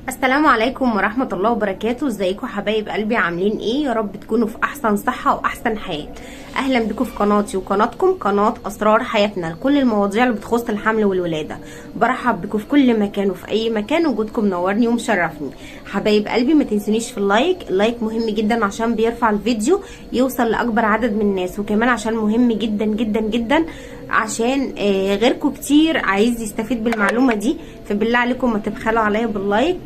السلام عليكم ورحمة الله وبركاته. ازيكم حبايب قلبي؟ عاملين ايه؟ يا رب تكونوا في احسن صحة واحسن حال. اهلا بكم في قناتي وقناتكم قناة اسرار حياتنا، لكل المواضيع اللي بتخص الحمل والولادة. برحب بكم في كل مكان وفي اي مكان، وجودكم نورني ومشرفني. حبايب قلبي ما تنسونيش في اللايك مهم جدا عشان بيرفع الفيديو يوصل لاكبر عدد من الناس، وكمان عشان مهم جدا جدا جدا عشان غيركم كتير عايز يستفيد بالمعلومة دي. فبالله عليكم ما تبخلوا عليا باللايك.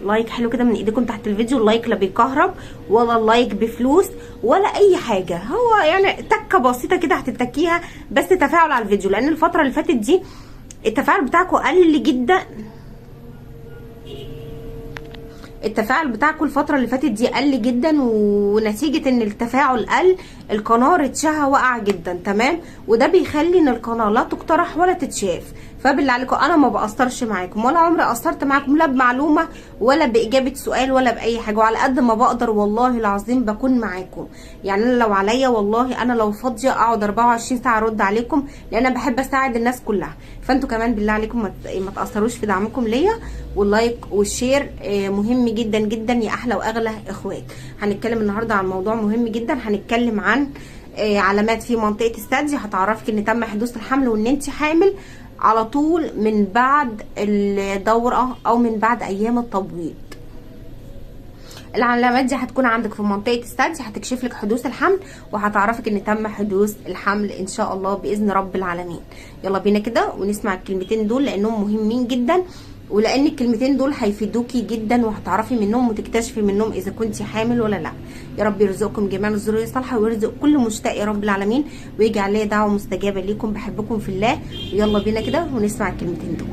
لايك حلو كده من ايديكم تحت الفيديو. اللايك لا بيكهرب ولا اللايك بفلوس ولا اي حاجة، هو يعني تكة بسيطة كده هتتكيها، بس تفاعل على الفيديو، لان الفترة اللي فاتت دي التفاعل بتاعكم قل جدا. التفاعل بتاعكم الفترة اللي فاتت دي قل جدا، ونتيجة ان التفاعل قل القناة رتشها وقع جدا. تمام، وده بيخلي ان القناة لا تقترح ولا تتشاف. فبالله عليكم انا ما بقصرش معاكم، ولا عمري قصرت معاكم، لا بمعلومة ولا باجابة سؤال ولا باي حاجة، وعلى قد ما بقدر والله العظيم بكون معاكم. يعني انا لو عليا والله انا لو فاضية اقعد 24 ساعة ارد عليكم، لان انا بحب اساعد الناس كلها. فانتوا كمان بالله عليكم ما تقصروش في دعمكم ليا، واللايك والشير مهم جدا جدا يا احلى واغلى اخوات. هنتكلم النهارده عن موضوع مهم جدا، هنتكلم عن علامات في منطقه الثدي هتعرفك ان تم حدوث الحمل وان انت حامل على طول من بعد الدوره او من بعد ايام التبويض. العلامات دي هتكون عندك في منطقه الثدي، هتكشف لك حدوث الحمل وهتعرفك ان تم حدوث الحمل ان شاء الله باذن رب العالمين. يلا بينا كده ونسمع الكلمتين دول لانهم مهمين جدا، ولان الكلمتين دول هيفيدوكي جدا وهتعرفي منهم وتكتشفي منهم اذا كنتي حامل ولا لا. يا رب يرزقكم جميعا الذريه الصالحه ويرزق كل مشتاق يا رب العالمين، ويجعل لي دعوه مستجابه ليكم. بحبكم في الله. ويلا بينا كده ونسمع الكلمتين دول.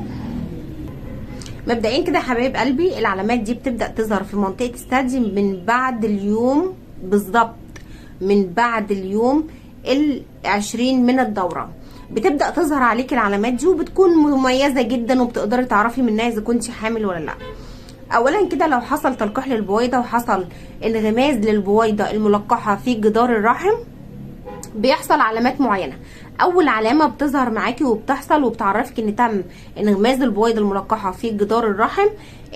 مبدئيا كده حبايب قلبي، العلامات دي بتبدا تظهر في منطقه الثدي من بعد اليوم بالظبط، من بعد اليوم 20 من الدوره بتبدا تظهر عليك العلامات دي، وبتكون مميزه جدا وبتقدري تعرفي منها اذا كنتي حامل ولا لا. اولا كده لو حصل تلقيح للبويضه وحصل انغماس للبويضه الملقحه في جدار الرحم بيحصل علامات معينه. اول علامه بتظهر معاكي وبتحصل وبتعرفك ان تم انغماس البويضه الملقحه في جدار الرحم،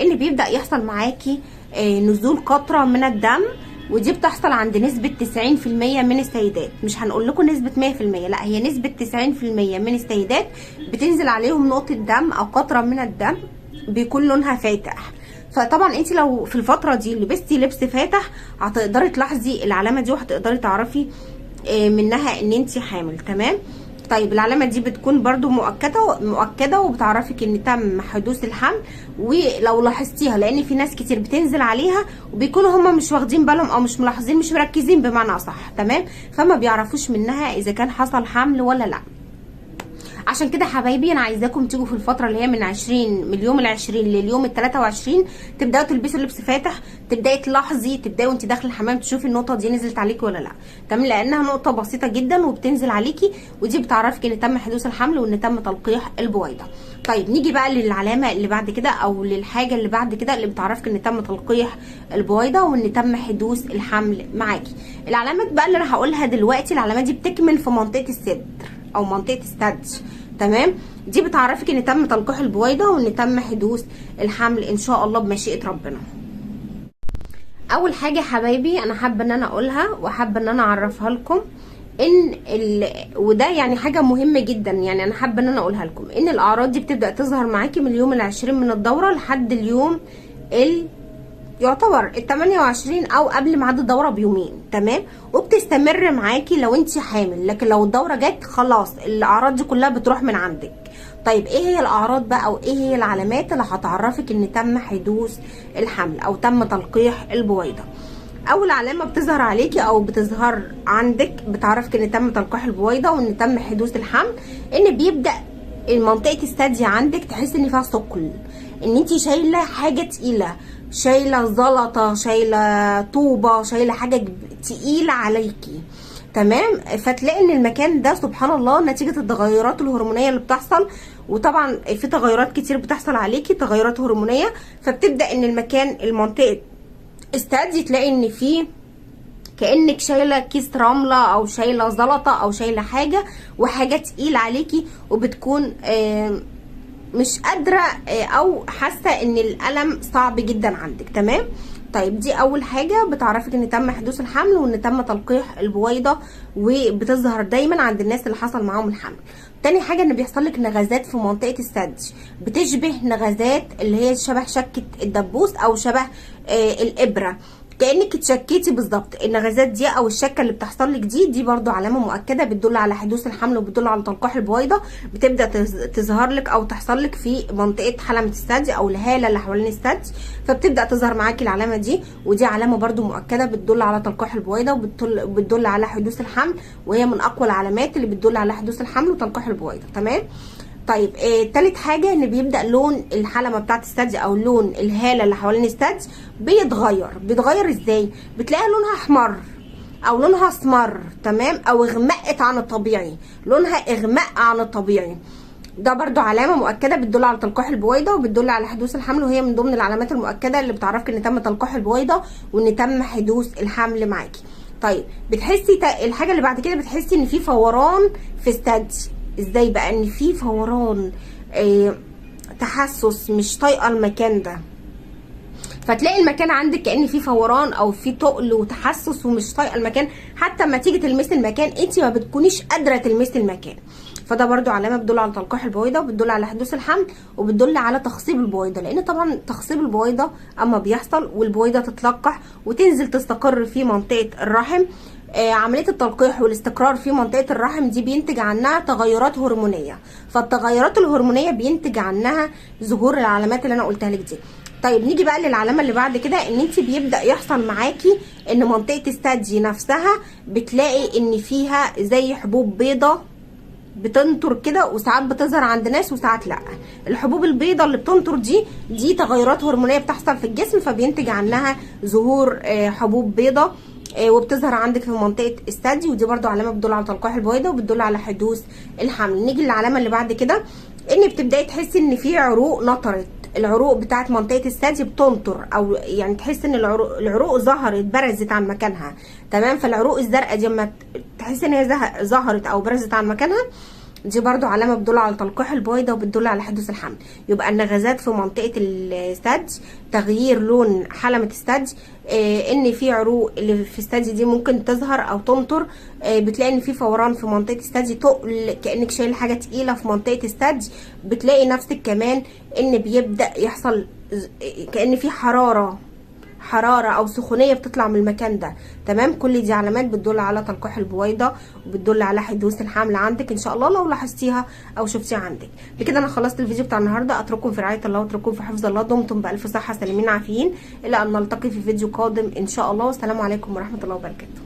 ان بيبدا يحصل معاكي نزول قطره من الدم، ودي بتحصل عند نسبة 90% من السيدات. مش هنقول لكم نسبة 100%، لا هي نسبة 90% من السيدات بتنزل عليهم نقطة دم او قطرة من الدم بيكون لونها فاتح. فطبعا انت لو في الفترة دي لبستي لبس فاتح هتقدري تلاحظي العلامة دي وهتقدري تعرفي منها ان انت حامل. تمام. طيب العلامه دي بتكون برضو مؤكده وبتعرفك ان تم حدوث الحمل. ولو لاحظتيها، لان في ناس كتير بتنزل عليها وبيكونوا هم مش واخدين بالهم او مش ملاحظين مش مركزين بمعنى اصح. تمام، فما بيعرفوش منها اذا كان حصل حمل ولا لا. عشان كده حبايبي انا عايزاكم تيجوا في الفتره اللي هي من اليوم ال20 لليوم ال23 تبداوا تلبسوا لبس فاتح، تبداي تلاحظي، تبداي وانت داخله الحمام تشوفي النقطه دي نزلت عليكي ولا لا. تمام، لانها نقطه بسيطه جدا وبتنزل عليكي، ودي بتعرفك ان تم حدوث الحمل وان تم تلقيح البويضه. طيب نيجي بقى للعلامه اللي بعد كده او للحاجه اللي بعد كده اللي بتعرفك ان تم تلقيح البويضه وان تم حدوث الحمل معاكي. العلامات بقى اللي انا هقولها دلوقتي، العلامات دي بتكمن في منطقه الصدر او منطقه الثدي. تمام، دي بتعرفك ان تم تلقيح البويضه وان تم حدوث الحمل ان شاء الله بمشيئه ربنا. اول حاجه حبايبي انا حابه ان انا اقولها وحابه ان انا اعرفها لكم ان وده يعني حاجه مهمه جدا، يعني انا حابه ان انا اقولها لكم ان الاعراض دي بتبدا تظهر معاكي من اليوم ال20 من الدوره لحد اليوم يعتبر ال28 او قبل ميعاد الدوره بيومين. تمام، وبتستمر معاكي لو انت حامل، لكن لو الدوره جت خلاص الاعراض دي كلها بتروح من عندك. طيب ايه هي الاعراض بقى او ايه هي العلامات اللي هتعرفك ان تم حدوث الحمل او تم تلقيح البويضه؟ اول علامه بتظهر عليكي او بتظهر عندك بتعرفك ان تم تلقيح البويضه وان تم حدوث الحمل، ان بيبدا منطقه الثدي عندك تحس ان فيها ثقل، ان انت شايله حاجه تقيله، شايله زلطه، شايله طوبه، شايله حاجه تقيله عليكي. تمام، فتلاقي ان المكان ده سبحان الله نتيجه التغيرات الهرمونيه اللي بتحصل، وطبعا في تغيرات كتير بتحصل عليكي تغيرات هرمونيه، فبتبدا ان المكان المنطقه الثدي تلاقي ان فيه كانك شايله كيس رمله او شايله زلطه او شايله حاجه وحاجه تقيله عليكي، وبتكون مش قادره او حاسه ان الالم صعب جدا عندك. تمام. طيب دي اول حاجه بتعرفك ان تم حدوث الحمل وان تم تلقيح البويضه، وبتظهر دايما عند الناس اللي حصل معاهم الحمل. تاني حاجه ان بيحصل لك نغزات في منطقه الثدي، بتشبه نغزات اللي هي شبه شكه الدبوس او شبه الابره، كانك اتشكيتي بالظبط. النغزات دي او الشكه اللي بتحصل لك دي برضو علامه مؤكده بتدل على حدوث الحمل وبتدل على تلقيح البويضه. بتبدا تظهر لك او تحصل لك في منطقه حلمه الثدي او الهاله اللي حوالين الثدي، فبتبدا تظهر معاكي العلامه دي، ودي علامه برضو مؤكده بتدل على تلقيح البويضه وبتدل على حدوث الحمل، وهي من اقوى العلامات اللي بتدل على حدوث الحمل وتلقيح البويضه. تمام. طيب تالت حاجه ان بيبدا لون الحلمه بتاعت الثدي او لون الهاله اللي حوالين الثدي بيتغير ازاي؟ بتلاقي لونها احمر او لونها اسمر. تمام. او اغمقت عن الطبيعي، لونها اغماء عن الطبيعي. ده برضو علامه مؤكده بتدل على تلقيح البويضه وبتدل على حدوث الحمل، وهي من ضمن العلامات المؤكده اللي بتعرفك ان تم تلقيح البويضه وان تم حدوث الحمل معاكي. طيب بتحسي الحاجه اللي بعد كده، بتحسي ان في فوران في الثدي. ازاي بقى ان في فوران؟ تحسس، مش طايقه المكان ده، فتلاقي المكان عندك كأن في فوران او في تقل وتحسس ومش طايقه المكان، حتى اما تيجي تلمسي المكان انت ما بتكونيش قادره تلمسي المكان. فده برضو علامه بتدل على تلقيح البويضه وبتدل على حدوث الحمل وبتدل على تخصيب البويضه، لان طبعا تخصيب البويضه اما بيحصل والبويضه تتلقح وتنزل تستقر في منطقه الرحم، عمليه التلقيح والاستقرار في منطقه الرحم دي بينتج عنها تغيرات هرمونيه، فالتغيرات الهرمونيه بينتج عنها ظهور العلامات اللي انا قلتها لك دي. طيب نيجي بقى للعلامه اللي بعد كده، ان انت بيبدا يحصل معاكي ان منطقه الثدي نفسها بتلاقي ان فيها زي حبوب بيضه بتنطر كده، وساعات بتظهر عند ناس وساعات لا. الحبوب البيضه اللي بتنطر دي تغيرات هرمونيه بتحصل في الجسم، فبينتج عنها ظهور حبوب بيضه وبتظهر عندك في منطقه الثدي، ودي برده علامه بتدل على تلقيح البويضه وبتدل على حدوث الحمل. نيجي للعلامه اللي بعد كده، ان بتبداي تحسي ان في عروق نطرت، العروق بتاعت منطقه الثدي بتنطر، او يعني تحس ان العروق ظهرت برزت عن مكانها. تمام. فالعروق الزرقاء دي لما تحس ان هي ظهرت او برزت عن مكانها، دي برضو علامه بتدل على تلقيح البويضه وبتدل على حدوث الحمل. يبقى النغزات في منطقه الثدي، تغيير لون حلمه الثدي، ان في عروق اللي في الثدي دي ممكن تظهر او تنطر، بتلاقي ان في فوران في منطقه الثدي، تقل كانك شايل حاجه تقيله في منطقه الثدي، بتلاقي نفسك كمان ان بيبدا يحصل كان في حراره او سخونيه بتطلع من المكان ده. تمام. كل دي علامات بتدل على تلقيح البويضه وبتدل على حدوث الحمل عندك ان شاء الله لو لاحظتيها او شفتيها عندك. بكده انا خلصت الفيديو بتاع النهارده. اترككم في رعايه الله واترككم في حفظ الله. دمتم بالف صحه سالمين عافيين، الى ان نلتقي في فيديو قادم ان شاء الله. والسلام عليكم ورحمه الله وبركاته.